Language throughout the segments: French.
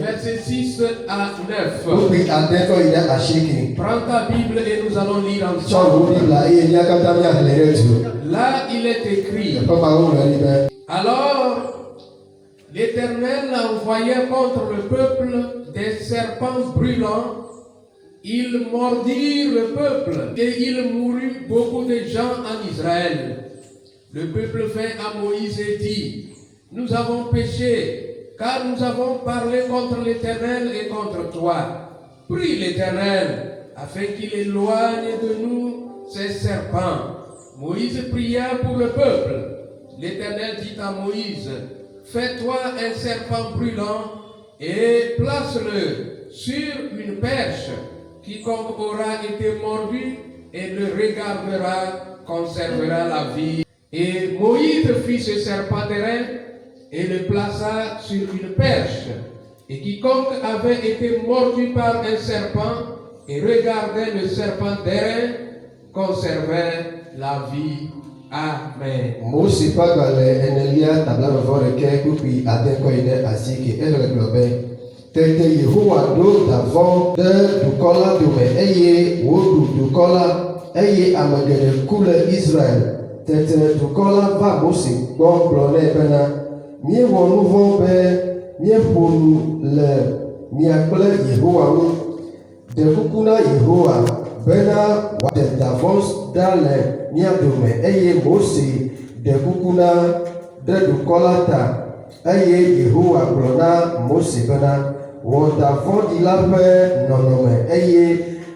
Verset 6 à 9. Prends ta Bible et nous allons lire ensemble. Là, il est écrit. Alors, l'Éternel envoya contre le peuple des serpents brûlants. Ils mordirent le peuple et il mourut beaucoup de gens en Israël. Le peuple vint à Moïse et dit: nous avons péché, car nous avons parlé contre l'Éternel et contre toi. Prie l'Éternel, afin qu'il éloigne de nous ces serpents. Moïse pria pour le peuple. L'Éternel dit à Moïse: fais-toi un serpent brûlant et place-le sur une perche. Quiconque aura été mordu et le regardera conservera la vie. Et Moïse fit ce serpent d'airain et le plaça sur une perche. Et quiconque avait été mordu par un serpent et regardait le serpent d'airain conservait la vie. Amen. Mose pagale enelia tabla vore ke kupi adenkoide asiki eleglobe. Tete Yehowa do davon de dukola dome eye wodu dukola eye amagede kule Israël. Tete dukola va Mose bon blone bena mie wonu von be mie ponu le miakple Yehowa wu de kukuna Yehowa bena wa de davon dale mia dome eye Mose de kukuna de dukola ta eye Yehowa blona Mose bena wota fɔdi la ƒe nɔnɔme eye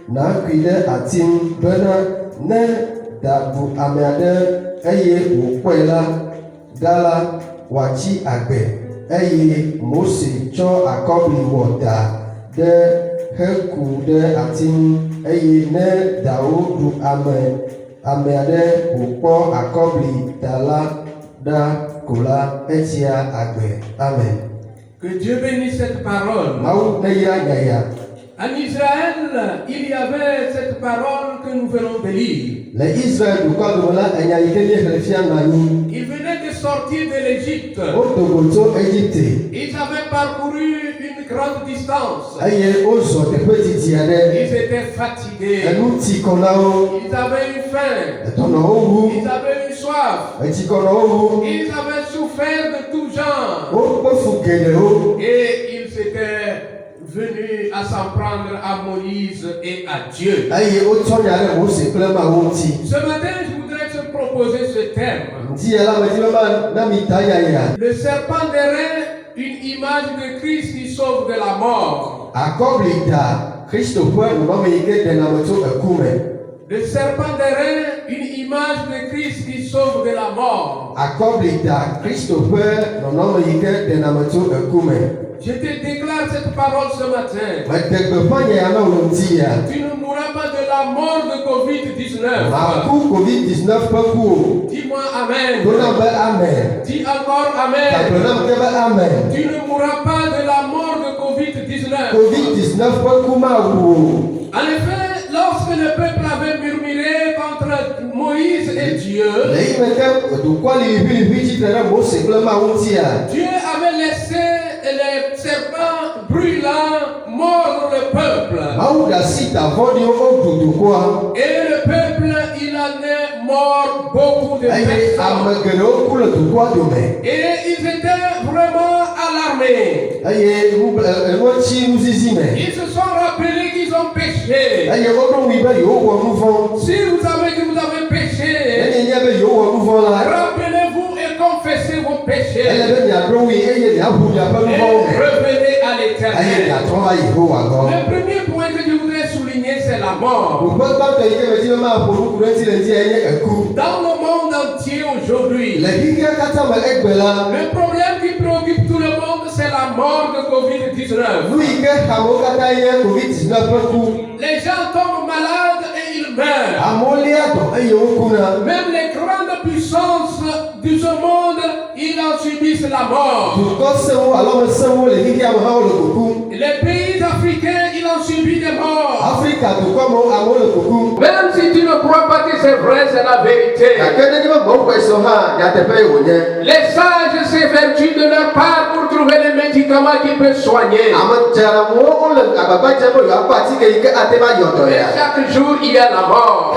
nakui ɖe ati ŋu bena ne ɖaɖu ame aɖe eye wòkpɔe la ɖa la wòatsi agbe eye Mose tsɔ akɔbli wɔ da ɖe heku ɖe ati ŋu eye ne ɖawo ɖu ame aɖe wòkpɔ akɔbli da la ɖa ko la etsia agbe. Amen. Que Dieu bénisse cette parole. En Israël, il y avait cette parole que nous venons de lire. Ils venaient de sortir de l'Égypte. Ils avaient parcouru une grande distance. Ils étaient fatigués. Ils avaient eu faim. Ils avaient eu soif. Ils avaient souffert de tout genre. Et ils étaient venus à s'en prendre à Moïse et à Dieu. Ce matin, je voudrais te proposer ce terme. Le serpent d'airain, une image de Christ qui sauve de la mort. Le serpent d'airain, une image de Christ qui sauve de la mort. Je te déclare cette parole ce matin. Tu ne mourras pas de la mort de Covid-19. Dis-moi Amen. Dis encore Amen. Tu ne mourras pas de la mort de Covid-19. En effet, lorsque le peuple avait murmuré contre Moïse et Dieu, Dieu avait laissé les serpents brûlants mordre le peuple. Et le peuple, il en est mort beaucoup de personnes. Et ils étaient vraiment alarmés. Ils se sont rappelés qu'ils ont péché. Si vous savez que vous avez péché, rappelez-vous et confessez vos péchés. Et revenez à l'Éternel. Le premier point que je voudrais souligner, c'est la mort. Dans le monde entier aujourd'hui, le problème qui préoccupe tout le monde, c'est la mort de Covid-19. Les gens tombent malades et ils meurent. Même les grandes puissances de ce monde, ils en subissent la mort. Les pays africains, ils en subissent des morts. Même si tu ne crois pas que c'est vrai, c'est la vérité. Les sages s'évertuent de leur part pour trouver les médicaments qui peuvent soigner. Et chaque jour, il y a la mort.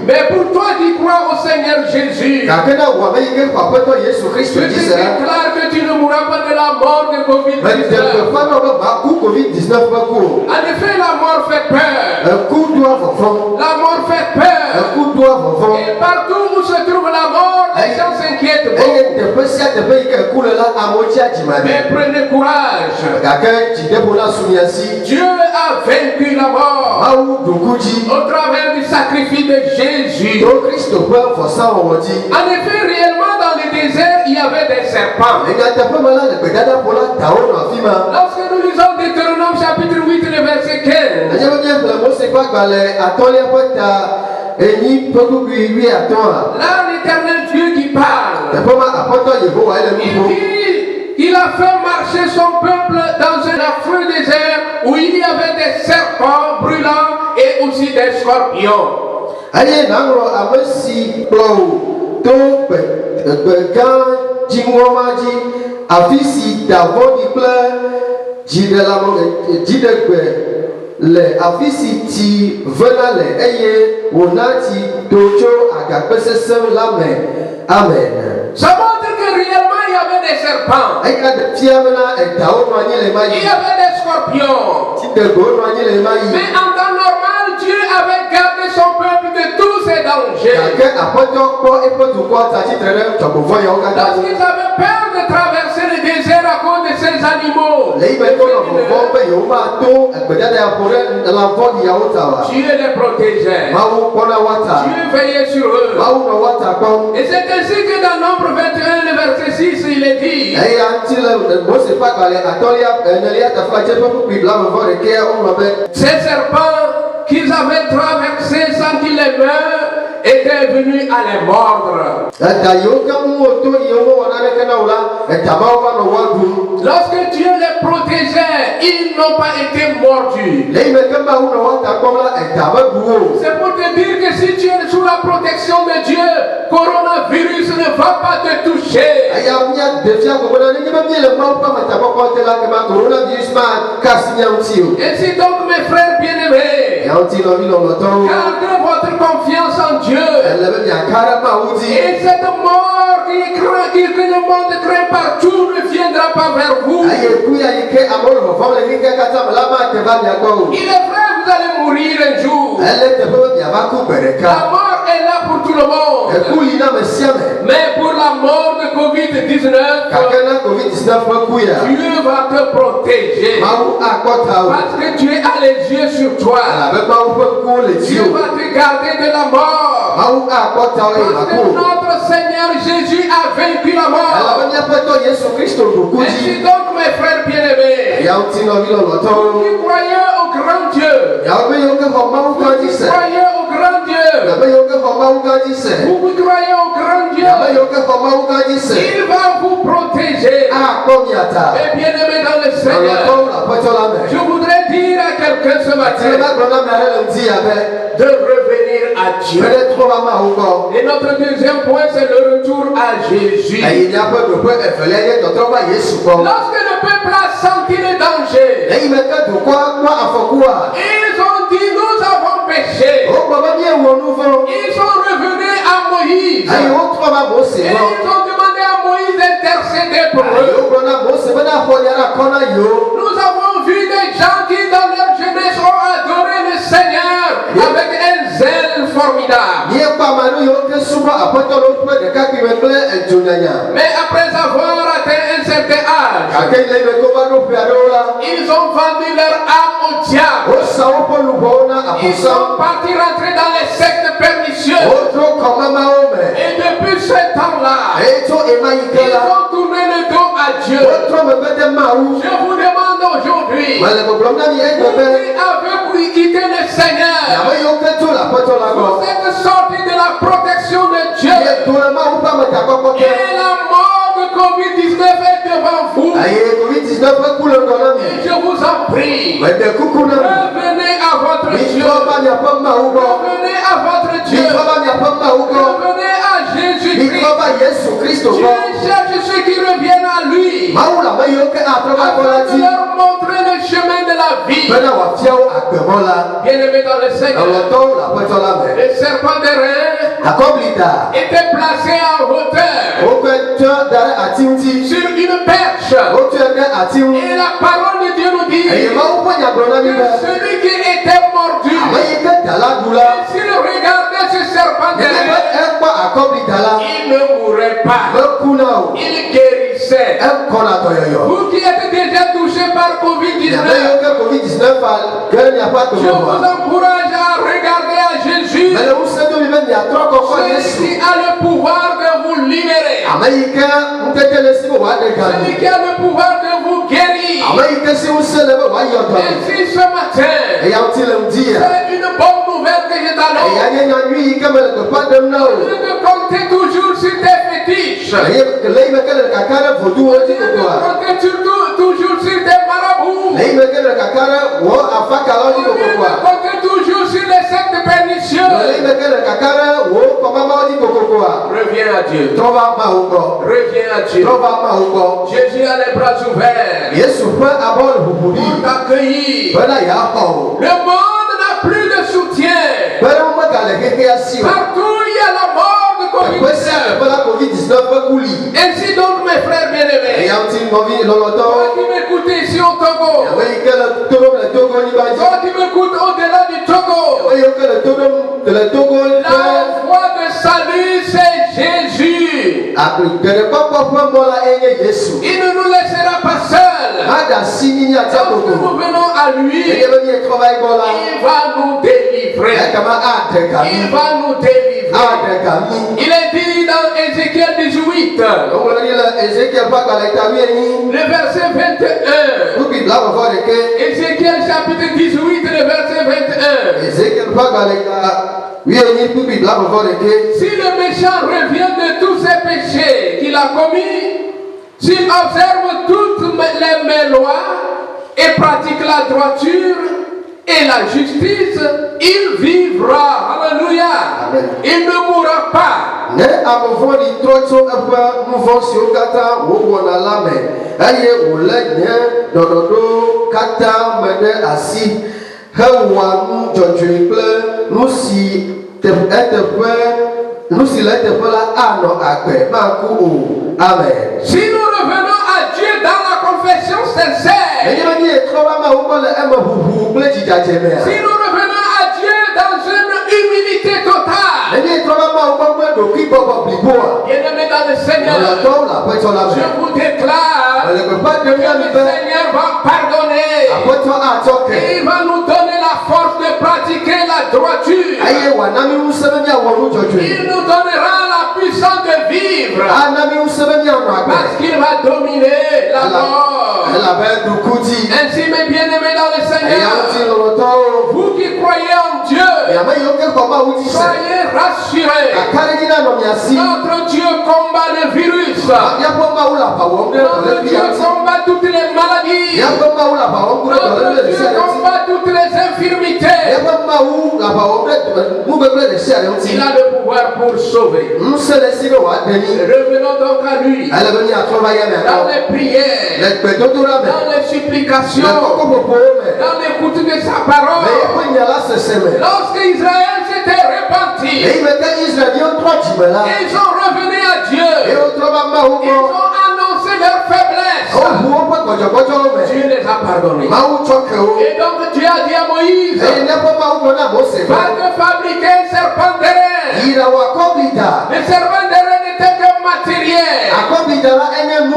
Mais pour toi qui crois au Seigneur Jésus, je te déclare que tu ne mourras pas de la mort de Covid-19. En effet, la mort fait peur. La mort fait peur. Et partout où se trouve la mort, les gens s'inquiètent beaucoup. Mais prenez courage. Dieu a vaincu la mort au travers du sacrifice de Jésus. En effet, réellement dans le désert, il y avait des serpents. Lorsque nous lisons Deutéronome chapitre 8, le verset 15, là, l'Éternel Dieu qui parle, il a fait marcher son peuple dans un affreux désert où il y avait des serpents brûlants et aussi des scorpions. Le afisi ti vena le eye wonati dojo agapesesem lame. Amen. Ça montre que réellement il y avait des serpents. Il y avait des scorpions. Mais en temps normal, Dieu avait gardé son peuple de tous ces dangers. Lorsqu'ils avaient peur de traverser le désert à cause de ces animaux, Dieu les protégeait. Dieu veillait sur eux. Et c'est ainsi que dans Nombre 21, le verset 6, il est dit, ces serpents qu'ils avaient traversés sans qu'ils les meurent étaient venus à les mordre. Lorsque Dieu les protégeait, ils n'ont pas été mordus. C'est pour te dire que si tu es sous la protection de Dieu, coronavirus ne va pas te toucher. Ainsi donc mes frères bien-aimés, gardez votre confiance en Dieu. Et cette mort que le monde craint partout ne viendra pas vers vous. Il est vrai, vous allez mourir un jour. La mort est là pour tout le monde. Mais pour la mort de Covid-19, Dieu va te protéger. Parce que Dieu a les yeux sur toi. Dieu va te garder de la mort. Parce que notre Seigneur Jésus a vaincu la mort. Ainsi donc mes frères bien-aimés, vous qui croyez au grand Dieu, vous qui croyez au grand Dieu, vous qui croyez au grand Dieu, il va vous protéger. Et bien-aimés dans le Seigneur, je voudrais dire à quelqu'un ce matin de revenir à Dieu. Et notre deuxième point, c'est le retour à Jésus. Lorsque le peuple a senti le danger, ils ont dit, nous avons péché. Ils sont revenus à Moïse. Et ils ont demandé à Moïse d'intercéder pour eux. Nous avons vu des gens qui dans leur jeunesse ont adoré le Seigneur avec un zèle formidable. Mais après avoir atteint un certain âge, ils ont vendu leur âme au diable. Ils sont partis rentrer dans les sectes pernicieuses. Et depuis ce temps-là, ils ont tourné le dos à Dieu. Je vous demande aujourd'hui, vous qui avez quitté le Seigneur. Vous êtes sortis de la protection de Dieu. Et la mort de Covid-19 est devant vous. Et je vous en prie, revenez à votre Dieu. Revenez à votre Dieu. Revenez à Jésus-Christ. Dieu cherche ceux qui reviennent à lui, afin de leur montrer le chemin de la vie. Bien-aimés dans le Seigneur, le serpent des reins était placé en hauteur sur une perche. Et la parole de Dieu nous dit que celui qui était mordu, s'il regardait ce serpent des reins, il ne mourrait pas, il guérissait. Vous qui êtes déjà touchés par Covid-19, je vous encourage à regarder à Jésus, celui qui a le pouvoir de vous libérer, celui qui a le pouvoir de vous guérir. Ainsi ce matin, c'est une bonne nouvelle que je t'annonce. De compter toujours sur tes fétiches. De compter toujours sur tes marabouts. De compter toujours sur les sectes pernicieuses. Reviens à Dieu. Reviens à Dieu. Jésus a les bras ouverts pour t'accueillir. Le monde n'a plus de soutien. Partout il y a la mort de Covid-19. Ainsi donc mes frères bien-aimés, toi qui m'écoutes ici au Togo, toi qui m'écoutes au-delà du Togo, la voie de salut c'est Jésus. Il ne nous laissera pas seuls. Lorsque nous venons à lui, il va nous délivrer. Il va nous délivrer. Il est dit dans Ézéchiel 18, le verset 21. Ézéchiel chapitre 18, le verset 21. Si le méchant revient de tous ses péchés qu'il a commis, s'il observe toutes mes lois et pratique la droiture et la justice, il vivra. Alléluia. Il ne mourra pas. Amen. Si nous revenons à Dieu dans la confession sincère, si nous revenons à Dieu dans une humilité totale, bien-aimés dans le Seigneur, je vous déclare que le Seigneur va pardonner et il va nous donner la force de pratiquer la droiture. Il nous donnera la puissance de vivre parce qu'il va dominer la mort. Ainsi, mes bien-aimés dans le Seigneur, vous qui croyez en Dieu, soyez rassurés. Notre Dieu combat le virus. Notre Dieu combat toutes les maladies. Notre Dieu combat toutes les infirmités. Il a le pouvoir pour sauver. Revenons donc à lui. Dans les prières, dans les supplications, dans l'écoute de sa parole. Lorsque Israël s'était repenti, ils sont revenus à Dieu. Ils ont annoncé leur faiblesse. Dieu les a pardonnés. Et donc Dieu a dit à Moïse, va te fabriquer un serpent d'airain. Le serpent d'airain n'était qu'un matériel.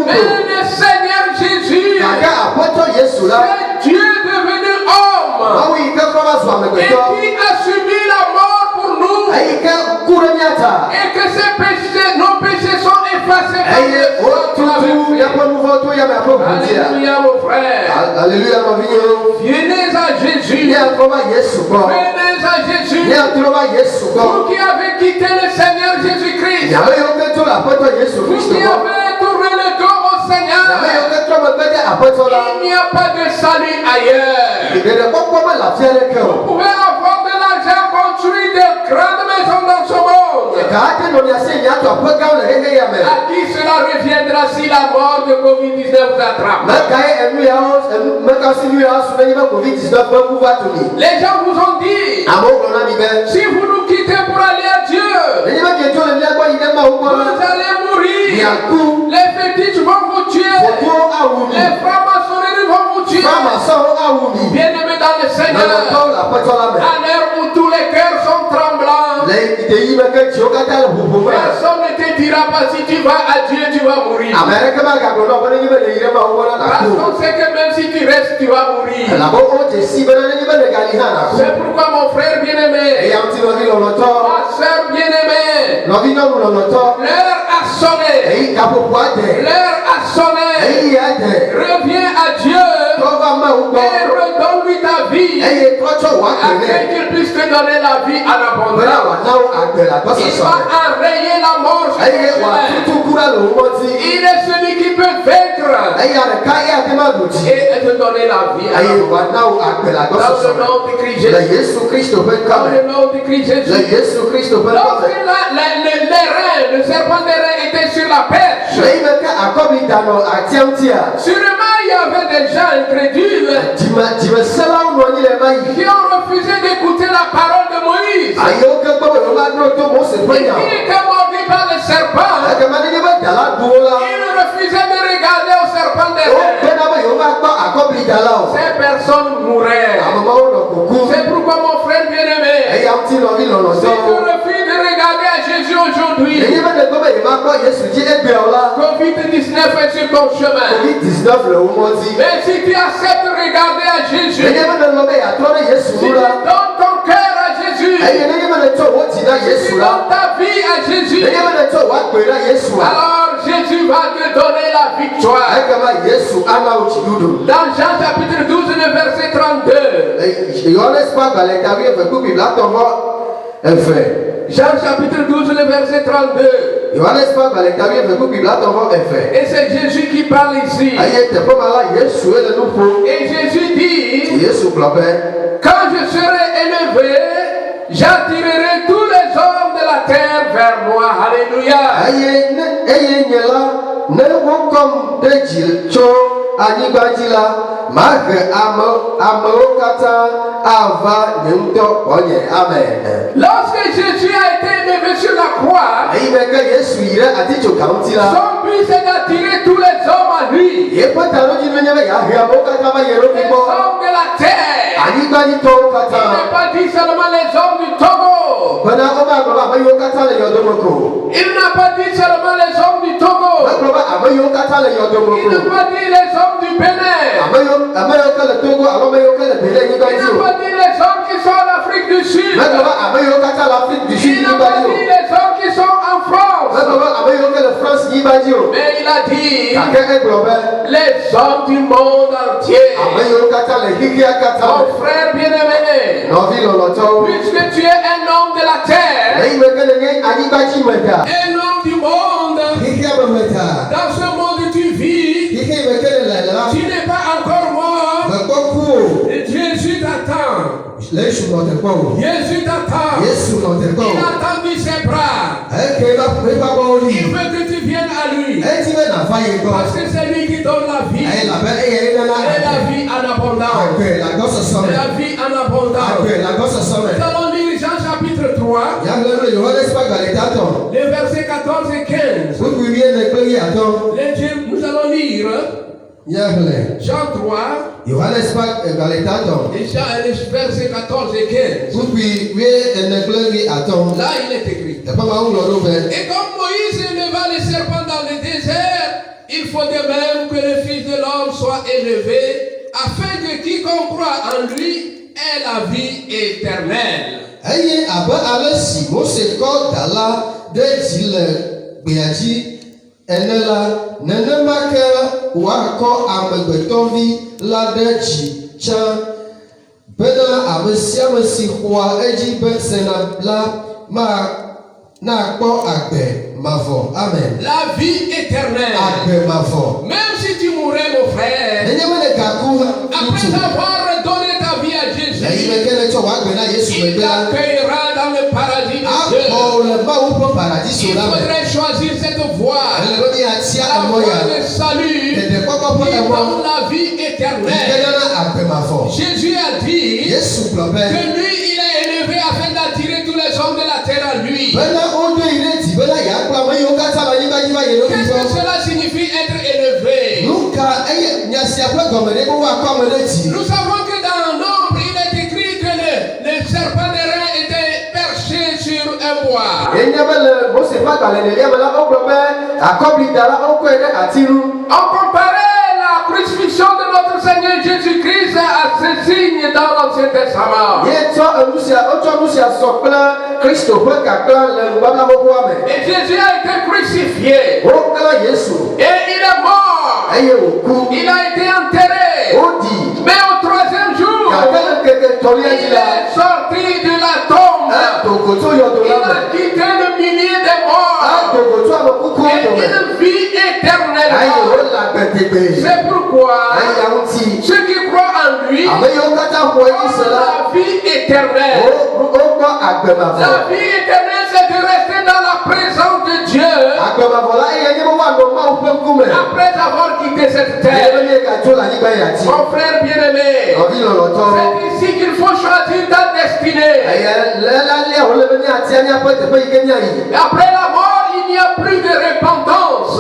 Mais le Seigneur Jésus, c'est Dieu devenu homme et qui a subi la mort pour nous. Et que nos péchés sont effacés par le sang qu'il avait Alléluia mon frère. Alléluia mon vieux. Venez à Jésus. Venez à Jésus. Vous qui avez quitté le Seigneur Jésus-Christ. Vous qui avez tourné le dos au Seigneur. Il n'y a pas de salut ailleurs. Vous pouvez avoir de l'argent, construire de grandes maisons dans ce monde. À qui cela reviendra si la mort de Covid-19 vous attrape? Les gens vous ont dit, si vous nous quittez pour aller à Dieu, vous allez mourir. Les fétiches vont vous tuer. Les francs-maçonneries vont vous tuer. Bien-aimés dans le Seigneur, à l'heure où tous les cœurs sont tremblants, personne ne te dira pas si tu vas à Dieu, tu vas mourir. Parce qu'on sait que même si tu restes, tu vas mourir. C'est pourquoi mon frère bien-aimé, ma soeur bien-aimée, l'heure a sonné. L'heure a sonné. Reviens à Dieu et redonne-lui ta vie afin qu'il puisse te donner la vie en abondance. Il va enrayer la mort sur ton chemin. Il est celui qui peut vaincre et te donner la vie en abondance. Dans le nom de Christ Jésus. Dans le nom de Christ Jésus. Lorsque les reins, le serpent des reins était sur la perche, sûrement il y avait des gens incrédules qui ont refusé d'écouter la parole de Moïse. Il était mordu par le serpent. Il refusait de regarder au serpent des reins. Ces personnes mouraient. C'est pourquoi mon frère bien-aimé, si tu refuses de regarder à Jésus aujourd'hui, Covid-19 est sur ton chemin. Mais si tu acceptes de regarder à Jésus, si tu donnes ton cœur à Jésus, si tu donnes ta vie à Jésus, alors Jésus va te donner la victoire. Dans Jean chapitre 12, le verset 32. Jean chapitre 12, le verset 32. Et c'est Jésus qui parle ici. Et Jésus dit, quand je serai élevé, j'attirerai tous les hommes de la terre vers moi. Alléluia. Lorsque Jésus a été élevé sur la croix, son but c'est d'attirer tous les hommes à lui. Les hommes de la terre. Il n'est pas dit seulement les hommes du Togo. Il n'a pas dit seulement les hommes du Togo. Il n'a pas dit les hommes du Bénin. Il n'a pas dit les hommes qui sont en Afrique du Sud. Il n'a pas dit les hommes qui sont en France. Mais il a dit les hommes du monde entier. Mon frère bien-aimé, puisque tu es un homme de la terre, un homme du monde, dans ce monde tu vis, tu n'es pas encore mort. Jésus t'attend. Jésus t'attend. Il a tendu ses bras. Il veut que tu viennes à lui. Parce que c'est lui qui donne la vie. Et la vie en abondance. La vie en abondance. Nous allons lire Jean chapitre 3. Les versets 14 et 15. Nous allons lire Jean 3. Et versets 14 et 15. Là il est écrit. Et comme Moïse éleva les serpents dans le désert, il faut de même que le Fils de l'homme soit élevé, afin que quiconque croit en lui ait la vie éternelle. ene la nenema ke woakɔ amegbetɔvi la ɖe dzi tsã bena ame sia ame si xɔa edzi be sena la nakpɔ agbe mavɔ. Amen. La vie éternelle. Agbe mavɔ. Même si tu mourrais, mon frère, nenye me le gaku après avoir donné ta vie à Jésus, il t'accueillera dans le paradis de Dieu. Il faudrait choisir cette voie. La voie de salut qui donne la vie éternelle. Jésus a dit que lui, il est élevé afin d'attirer tous les hommes de la terre à lui. Qu'est-ce que cela signifie être élevé? Nous savons que dans Nombre, il est écrit que le serpent des reins était perché sur un bois. On comparait la crucifixion de notre Seigneur Jésus-Christ à ce signe dans l'Ancien Testament. Et Jésus a été crucifié. Et il est mort. Il a été enterré. Mais au troisième jour, il est sorti de la tombe. Il a quitté le milieu des morts. Et une vie éternelle. C'est pourquoi ceux qui croient en lui ont la vie éternelle. La vie éternelle, c'est de rester dans la présence de Dieu après avoir quitté cette terre. Mon frère bien-aimé, c'est ici qu'il faut choisir ta destinée. Après la mort, il n'y a plus de repentance.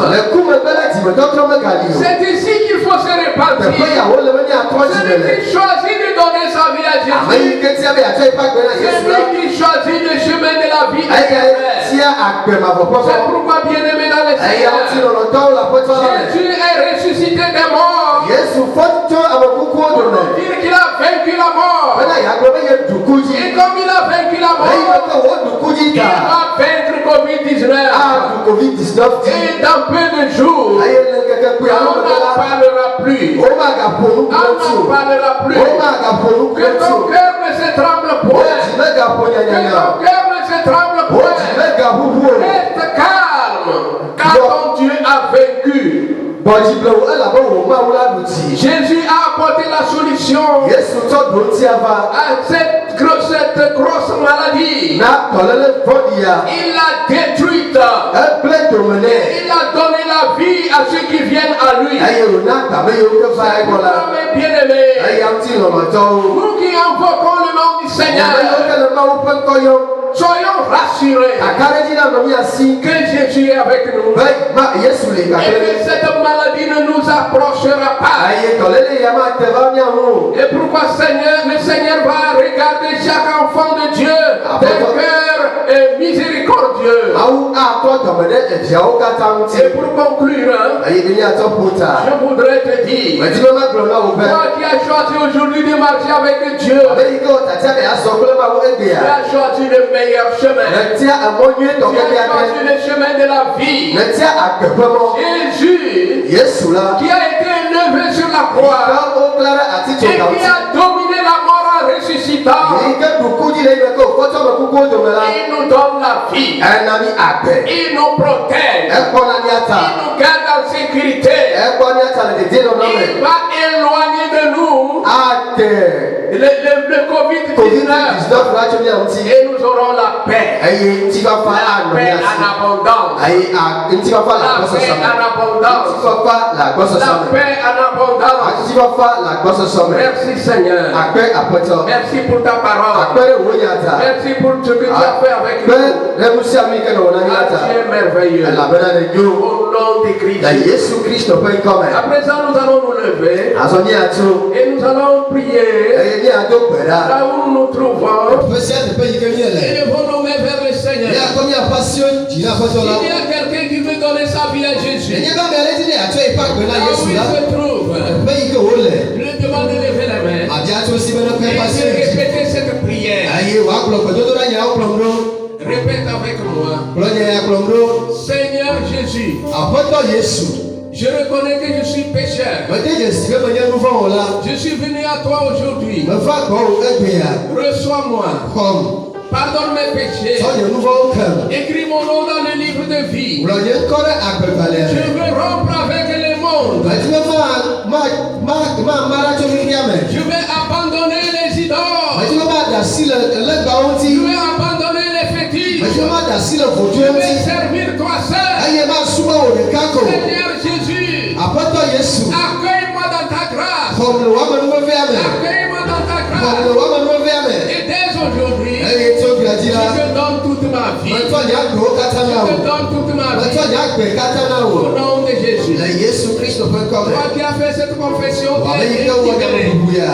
C'est ici qu'il faut se repentir. Celui qui choisit de donner sa vie à Jésus, c'est lui qui choisit le chemin de la vie éternelle. C'est pourquoi, bien-aimé dans le Seigneur, Jésus est ressuscité des morts. Pour dire qu'il a vaincu la mort. Et comme il a vaincu la mort, il va vaincre Covid-19. Et dans peu de jours, on n'en parlera plus. On n'en parlera plus. Que ton cœur ne se tremble point. Que ton cœur ne se tremble point. Reste calme, car ton Dieu a vaincu. Jésus a apporté la solution à cette grosse maladie. Il l'a détruite. Il a donné la vie à ceux qui viennent à lui. Bien-aimés, nous qui invoquons le nom du Seigneur, soyons rassurés que Jésus est avec nous et que cette maladie ne nous approchera pas. Et pourquoi le Seigneur va regarder chaque enfant de Dieu d'un cœur miséricordieux. Et pour conclure, je voudrais te dire, toi qui as choisi aujourd'hui de marcher avec Dieu, tu as choisi le meilleur chemin. Tu as choisi le chemin de la vie. Jésus, qui a été élevé sur la croix et qui a dominé la mort en ressuscitant, il nous donne la vie. Il nous protège. Il nous garde en sécurité. Il va éloigner de nous le Covid-19 et nous aurons la paix. La paix en abondance. La paix en abondance. Merci Seigneur. Merci pour ta parole. Merci pour ce que tu as fait avec nous. Tu es merveilleux. Au nom de Christ. À présent, nous allons nous lever et nous allons prier là où nous nous trouvons. Élevons nos mains vers le Seigneur. S'il y a quelqu'un qui veut donner sa vie à Jésus, là où il se trouve, lui demande de lever la main et de répéter cette prière. Répète avec moi. Kplɔ nye ya kplɔm ɖo. Seigneur Jésus, Aƒetɔ Yesu. je reconnais que je suis pécheur. Mede dze si be menye nu vɔ̃ wɔla. Je suis venu à toi aujourd'hui. Meva gbɔwò egbea. Reçois-moi. Xɔm. Pardonne mes péchés. Sɔ nye nu vɔ̃wo kem. Écris mon nom dans le livre de vie. Wlɔ nye ŋkɔ ɖe agbegbalẽ Je me. veux rompre avec le monde. Medi be ma ɖa tso xixia me. Je vais abandonner les idoles. Medi be maɖe asi le legbawo Je ŋuti. vais abandonner les fétiches. Medi be maɖe asi le Je vodzowo vais ŋuti. servir toi seul. Eye masubɔ wò ɖeka ko. Seigneur Jésus, Aƒetɔ Yesu. accueille-moi dans ta grâce. Xɔm le wò amenuvevea me. Accueille-moi dans ta Xɔm grâce. le wò amenuvevea me. Et dès aujourd'hui, Eye tso glia dzi je la. te donne toute ma vie. Metsɔ nye agbewo katã na Je te wò. donne toute ma Metsɔ vie. nye agbe katã na Au wò. nom de Jésus. Le Yesu Kristo ƒe ŋkɔ me. Toi qui as fait cette confession, Wò tu ame es yi ke wɔ libéré. nye bubu ya.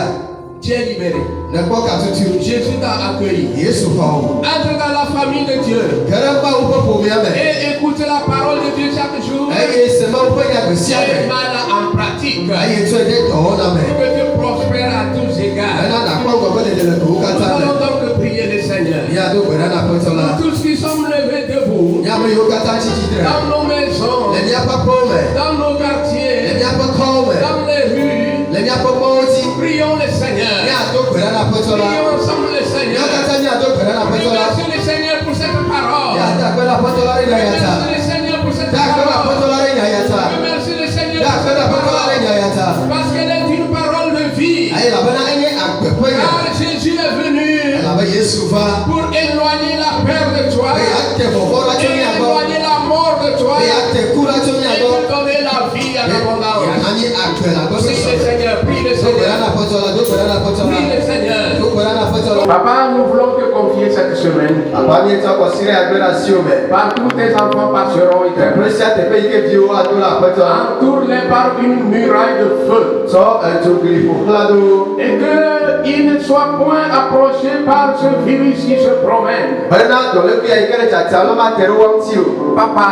Tu es libéré. Ne kpɔ katutu. Jésus t'a accueilli. Yesu xɔ wò. Entre dans la famille de Dieu Ge ɖe Mawu ƒe ƒomea me. et écoute la parole de Dieu chaque jour. Eye se Mawu ƒe nya gbe sia Et gbe. mets-la en pratique. Eye tsɔe ɖe dɔwɔna me. Que tu prospères à tous égards. Hena nakpɔ ŋgɔgbe dede le towo Nous katã allons me. donc prier le Seigneur. Míado gbe ɖa na Aƒetɔ la. Nous tous qui sommes levés debout, Mía ame yiwo katã tsi tsitre. dans nos maisons, Le míaƒe aƒewo me. dans nos Le quartiers, míaƒe kɔwo me. dans les rues, Le míaƒe mɔwo dzi. prions le Seigneur. Míado gbe ɖa na Aƒetɔ la. Prions ensemble le Mía Seigneur. katã míado gbe ɖa na Aƒetɔ la. Remercie le Seigneur pour cette parole. Míada gbe ɖe Aƒetɔ la ɖe nyayata. Remercie le Seigneur pour cette Da gbe ɖe parole. Aƒetɔ la ɖe nyayata. Remercie le Seigneur Da pour gbe ɖe cette Aƒetɔ la ɖe parole. nyayata. Parce qu'elle est une parole de vie. Eye elabena enye agbe ƒe nya. Car Jésus est venu Elabe Yesu va. pour éloigner la peur de toi Be ate vɔvɔ la tso et mía gbɔ. éloigner la mort de toi Be ate ku la tso mía et gbɔ. te donner la vie à l'abondance. Anyi agbe la gbɔ Prie le sɔsɔ. Seigneur, prie le Do gbe ɖa Seigneur, na Aƒetɔ la. Do gbe ɖa na Aƒetɔ prie la. le Seigneur. Do gbe ɖa na Aƒetɔ la. Papa, nous voulons te confier cette semaine. Papa míetsɔ kɔsi ɖe agbe ɖe asiwo me. Par tous tes enfants passeront et Teƒe sia teƒe yi ke viwo ado le Aƒetɔ. entoure-les par une muraille de feu. Tsɔ edzogli ƒo xlã ɖo. Et qu'ils ne soient point approchés par ce virus qui se promène. Hena dɔlẽƒia yi ke le tsatsam la mate ɖe woa ŋuti o. Papa,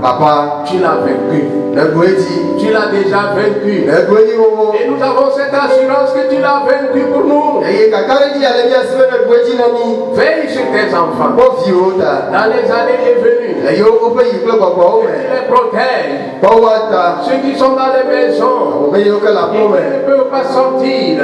Papa, tu l'as vaincu. nego edzi. Tu l'as déjà vaincu. Nego edzi wowo. Et nous avons cette assurance que tu l'as vaincu pour nous. Eye kaka ɖe dzi ale mía si be nego edzi na mí. Veille sur tes enfants. Kpɔ viwo ta. Dans les années et venues. Eye woƒe yi kple gbɔgbɔwo Tu me. les protèges. Kpɔ woa ta. Ceux qui sont dans les maisons. Ame yiwo ke le Et aƒewo qui me. ne peuvent pas sortir.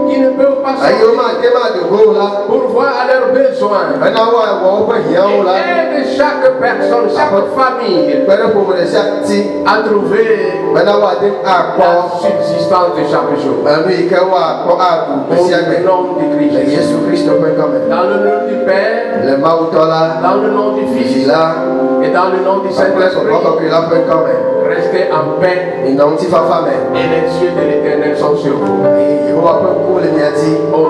Qui ne peuvent pas Eye wo sortir. mate do go o la. Pour voir à leurs besoins. Hena woawɔ woƒe hiãwo la. Et aide chaque personne, chaque famille Kpe ɖe ƒome ɖe sia ŋuti. à trouver Bena woate akpɔ la subsistance de chaque jour. enu yi ke woakpɔ aɖu gbe Au sia gbe. nom de Le Christ. Yesu Kristo ƒe ŋkɔ me. Dans le nom du Père, Le Mawutɔ la. dans le nom du Fils Vi la. et dans le nom du Kple Saint-Esprit, Gbɔgbɔ Kɔkɔe la ƒe ŋkɔ me. restez en paix Yinɔ ŋutifafa me. et les yeux de l'Éternel sont sur vous. Eye Yehowa ƒe ŋkuwo le mia dzi. Au